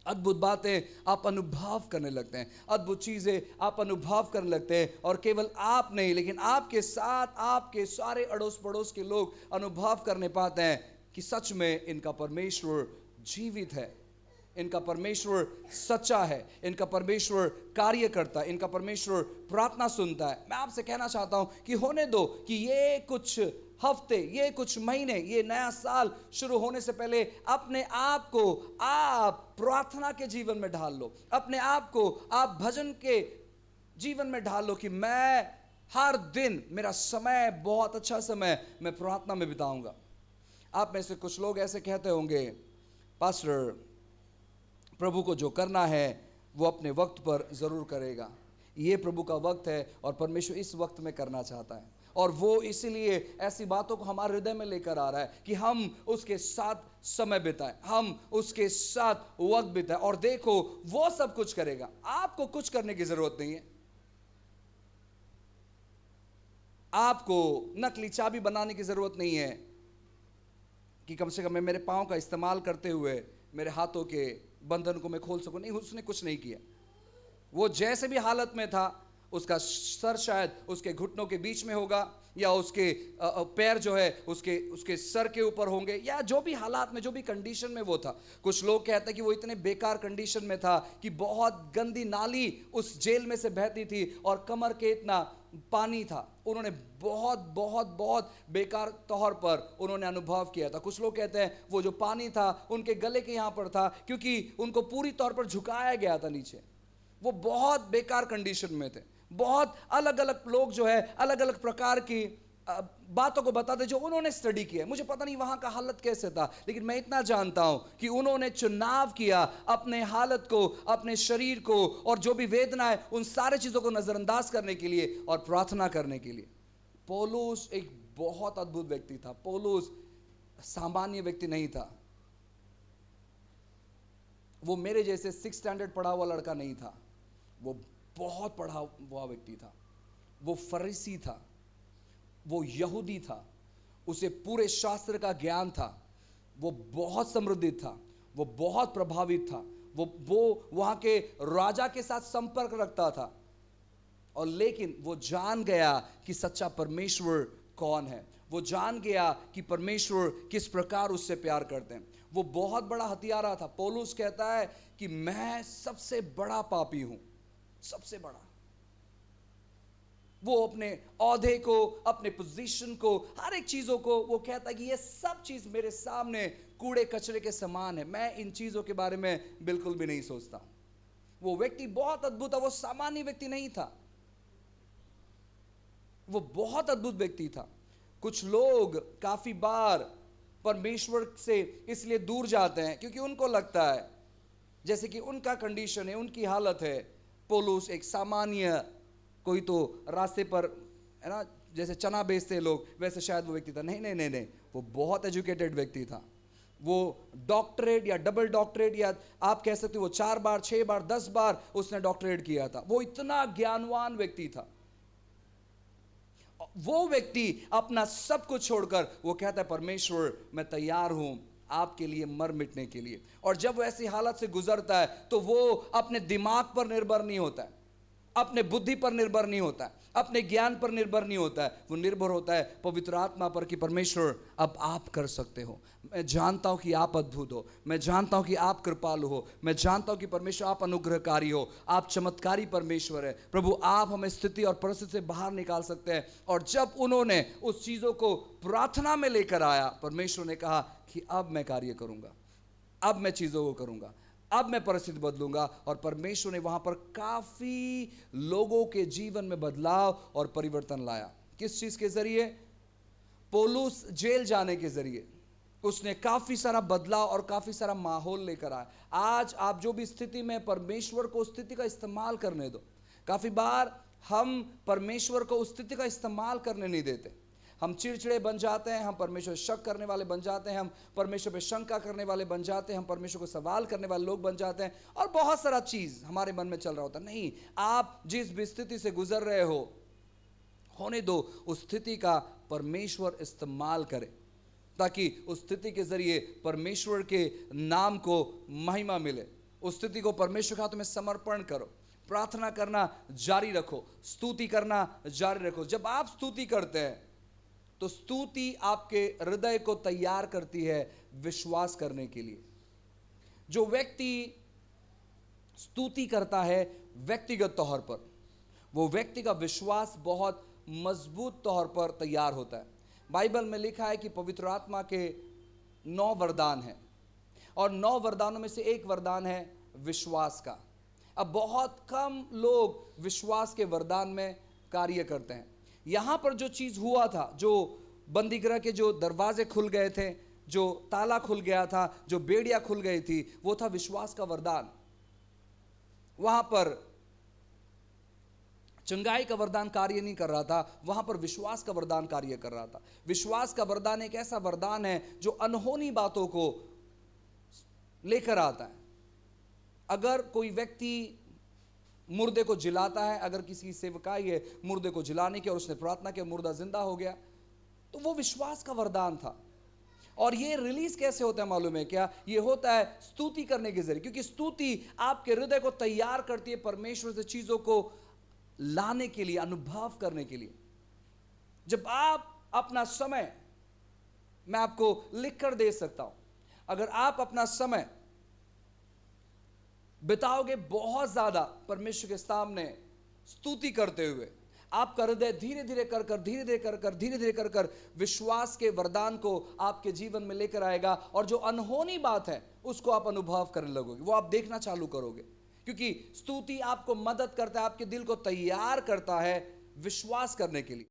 अद्भुत बातें आप अनुभव करने लगते हैं, अद्भुत चीजें आप अनुभव करने लगते हैं। और केवल आप नहीं, लेकिन आपके साथ आपके सारे अड़ोस पड़ोस के लोग अनुभव करने पाते हैं कि सच में इनका परमेश्वर जीवित है, इनका परमेश्वर सच्चा है, इनका परमेश्वर कार्य करता है, इनका परमेश्वर प्रार्थना सुनता है। मैं आपसे कहना चाहता हूं कि होने दो कि ये कुछ हफ्ते, ये कुछ महीने, ये नया साल शुरू होने से पहले अपने आप को आप प्रार्थना के जीवन में ढाल लो, अपने आप को आप भजन के जीवन में ढाल लो कि मैं हर दिन, मेरा समय बहुत अच्छा समय मैं प्रार्थना में बिताऊंगा। आप में से कुछ लोग ऐसे कहते होंगे, पास्टर प्रभु को जो करना है वो अपने वक्त पर जरूर करेगा। ये प्रभु का वक्त है और परमेश्वर इस वक्त में करना चाहता है, और वो इसीलिए ऐसी बातों को हमारे हृदय में लेकर आ रहा है कि हम उसके साथ समय बिताएं, हम उसके साथ वक्त बिताएं। और देखो, वो सब कुछ करेगा, आपको कुछ करने की जरूरत नहीं है। आपको नकली चाबी बनाने की जरूरत नहीं है कि कम से कम मैं मेरे पांव का इस्तेमाल करते हुए मेरे हाथों के बंधन को मैं खोल सकूं। नहीं, उसने कुछ नहीं किया। वो जैसे भी हालत में था, उसका सर शायद उसके घुटनों के बीच में होगा, या उसके पैर जो है उसके सर के ऊपर होंगे, या जो भी हालात में, जो भी कंडीशन में वो था। कुछ लोग कहते हैं कि वो इतने बेकार कंडीशन में था कि बहुत गंदी नाली उस जेल में से बहती थी और कमर के इतना पानी था। उन्होंने बहुत बहुत बहुत बेकार तौर पर उन्होंने अनुभव किया था। कुछ लोग कहते हैं वो जो पानी था उनके गले के यहां पर था, क्योंकि उनको पूरी तौर पर झुकाया गया था नीचे। वो बहुत बेकार कंडीशन में थे। बहुत अलग अलग लोग जो है अलग अलग प्रकार की बातों को बताते जो उन्होंने स्टडी किया। मुझे पता नहीं वहां का हालत कैसे था, लेकिन मैं इतना जानता हूं कि उन्होंने चुनाव किया अपने हालत को, अपने शरीर को, और जो भी वेदना है उन सारे चीजों को नजरअंदाज करने के लिए और प्रार्थना करने के लिए। पौलुस एक बहुत अद्भुत व्यक्ति था। पौलुस सामान्य व्यक्ति नहीं था। वो मेरे जैसे 6 स्टैंडर्ड पढ़ा हुआ लड़का नहीं था। वो बहुत पढ़ा हुआ व्यक्ति था। वो फरीसी था, वो यहूदी था, उसे पूरे शास्त्र का ज्ञान था, वो बहुत समृद्ध था, वो बहुत प्रभावित था, वो वहां के राजा के साथ संपर्क रखता था। और लेकिन वो जान गया कि सच्चा परमेश्वर कौन है। वो जान गया कि परमेश्वर किस प्रकार उससे प्यार करते हैं। वो बहुत बड़ा हथियारा था। पौलुस कहता है कि मैं सबसे बड़ा पापी हूं, सबसे बड़ा। वो अपने औहदे को, अपने पोजीशन को, हर एक चीजों को वो कहता है कि ये सब चीज मेरे सामने कूड़े कचरे के समान है, मैं इन चीजों के बारे में बिल्कुल भी नहीं सोचता। वो व्यक्ति बहुत अद्भुत था। वो सामान्य व्यक्ति नहीं था, वो बहुत अद्भुत व्यक्ति था। कुछ लोग काफी बार परमेश्वर से इसलिए दूर जाते हैं क्योंकि उनको लगता है जैसे कि उनका कंडीशन है, उनकी हालत है। पौलुस एक सामान्य, कोई तो रास्ते पर है ना, जैसे चना बेचते लोग, वैसे शायद वो व्यक्ति था। नहीं नहीं नहीं नहीं, वो बहुत एजुकेटेड व्यक्ति था। वो डॉक्टरेट या डबल डॉक्टरेट, या आप कह सकते हो वो 4 बार 6 बार 10 बार उसने डॉक्टरेट किया था। वो इतना ज्ञानवान व्यक्ति था। वो व्यक्ति अपना सब कुछ छोड़कर वो कहता है परमेश्वर मैं तैयार हूं आपके लिए मर मिटने के लिए। और जब वो ऐसी हालत से गुजरता है तो वो अपने दिमाग पर निर्भर नहीं होता है, अपने बुद्धि पर निर्भर नहीं होता है, अपने ज्ञान पर निर्भर नहीं होता है। वो निर्भर होता है पवित्र आत्मा पर कि परमेश्वर अब आप कर सकते हो। मैं जानता हूं कि आप अद्भुत हो, मैं जानता हूं कि आप कृपालु हो, मैं जानता हूं कि परमेश्वर आप अनुग्रहकारी हो, आप चमत्कारी परमेश्वर है। प्रभु आप हमें स्थिति और परिस्थिति से बाहर निकाल सकते हैं। और जब उन्होंने उस चीजों को प्रार्थना में लेकर आया, परमेश्वर ने कहा कि अब मैं कार्य करूंगा, अब मैं चीजों को करूंगा, अब मैं परिस्थिति बदलूंगा। और परमेश्वर ने वहां पर काफी लोगों के जीवन में बदलाव और परिवर्तन लाया। किस चीज के जरिए? पौलुस जेल जाने के जरिए उसने काफी सारा बदलाव और काफी सारा माहौल लेकर आया। आज आप जो भी स्थिति में, परमेश्वर को उस स्थिति का इस्तेमाल करने दो। काफी बार हम परमेश्वर को उस स्थिति का इस्तेमाल करने नहीं देते। हम चिड़चिड़े बन जाते हैं, हम परमेश्वर शक करने वाले बन जाते हैं, हम परमेश्वर पे शंका करने वाले बन जाते हैं, हम परमेश्वर को सवाल करने वाले लोग बन जाते हैं, और बहुत सारा चीज हमारे मन में चल रहा होता है। नहीं, आप जिस भी स्थिति से गुजर रहे हो, होने दो उस स्थिति का परमेश्वर इस्तेमाल करे, ताकि उस स्थिति के जरिए परमेश्वर के नाम को महिमा मिले। उस स्थिति को परमेश्वर के हाथों में समर्पण करो, प्रार्थना करना जारी रखो, स्तुति करना जारी रखो। जब आप स्तुति करते हैं तो स्तुति आपके हृदय को तैयार करती है विश्वास करने के लिए। जो व्यक्ति स्तुति करता है व्यक्तिगत तौर पर, वो व्यक्ति का विश्वास बहुत मजबूत तौर पर तैयार होता है। बाइबल में लिखा है कि पवित्र आत्मा के 9 वरदान हैं और 9 वरदानों में से एक वरदान है विश्वास का। अब बहुत कम लोग विश्वास के वरदान में कार्य करते हैं। यहां पर जो चीज हुआ था, जो बंदीगृह के जो दरवाजे खुल गए थे, जो ताला खुल गया था, जो बेड़ियां खुल गई थी, वो था विश्वास का वरदान। वहां पर चंगाई का वरदान कार्य नहीं कर रहा था, वहां पर विश्वास का वरदान कार्य कर रहा था। विश्वास का वरदान एक ऐसा वरदान है जो अनहोनी बातों को लेकर आता है। अगर कोई व्यक्ति मुर्दे को जिलाता है, अगर किसी की सेवकाई है मुर्दे को जिलाने की और उसने प्रार्थना की, मुर्दा जिंदा हो गया, तो वो विश्वास का वरदान था। और ये रिलीज कैसे होता है मालूम है क्या? ये होता है स्तुति करने के जरिए, क्योंकि स्तुति आपके हृदय को तैयार करती है परमेश्वर से चीजों को लाने के लिए, अनुभव करने के लिए। जब आप अपना समय, मैं आपको लिख कर दे सकता हूं, अगर आप अपना समय बिताओगे बहुत ज्यादा परमेश्वर के सामने स्तुति करते हुए, आपका हृदय धीरे धीरे कर कर विश्वास के वरदान को आपके जीवन में लेकर आएगा, और जो अनहोनी बात है उसको आप अनुभव करने लगोगे, वो आप देखना चालू करोगे। क्योंकि स्तुति आपको मदद करता है, आपके दिल को तैयार करता है विश्वास करने के लिए।